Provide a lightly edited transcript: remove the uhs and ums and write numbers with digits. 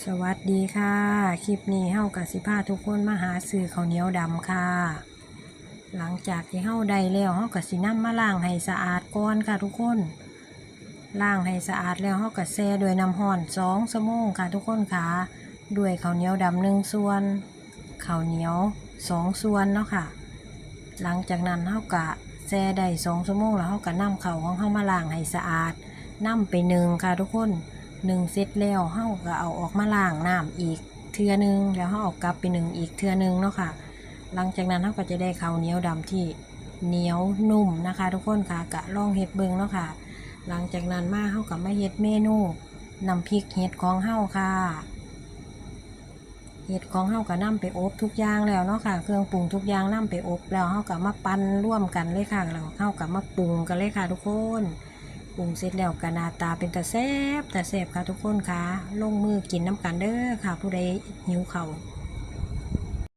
สวัสดีค่ะคลิปนี้เฮากับสิพาทุกคนมาหาซื้อข้าวเหนียวดำค่ะหลังจากที่เฮาได้แล้วเฮากับสินำมาล้างให้สะอาดก่อนค่ะทุกคนล้างให้สะอาดแล้วเฮากับแช่ด้วยน้ำร้อน2 ชั่วโมงค่ะทุกคนค่ะด้วยข้าวเหนียวดำ1 ส่วนข้าวเหนียว2 ส่วนเนาะค่ะหลังจากนั้นเฮากะแช่ได้2 ชั่วโมงแล้วเฮาก็นำข้าวของเฮามาล้างให้สะอาดนำไปนึ่งค่ะทุกคนนึ่งเสร็จแล้วเฮาก็เอาออกมาล้างน้ำอีกเทื่อนึงแล้วเฮาเอากลับไปนึ่งอีกเทื่อนึงเนาะค่ะหลังจากนั้นเฮาก็จะได้ข้าวเหนียวดำที่เหนียวนุ่มนะคะทุกคนค่ะกะลองเฮ็ดเบิ่งเนาะค่ะหลังจากนั้นมาเฮาก็มาเฮ็ดเมนูน้ำพริกเห็ดของเฮาค่ะเห็ดของเฮาก็นำไปอบทุกอย่างแล้วเนาะค่ะเครื่องปรุงทุกอย่างนำไปอบแล้วเฮาก็มาปั่นร่วมกันเลยค่ะแล้วเฮาก็มาปรุงกันเลยค่ะทุกคนปรุงเสร็จแล้วก็หน้าตาเป็นตาแซ่บค่ะทุกคนค่ะลงมือกินน้ำกันเด้อค่ะผู้ใดหิวข้าว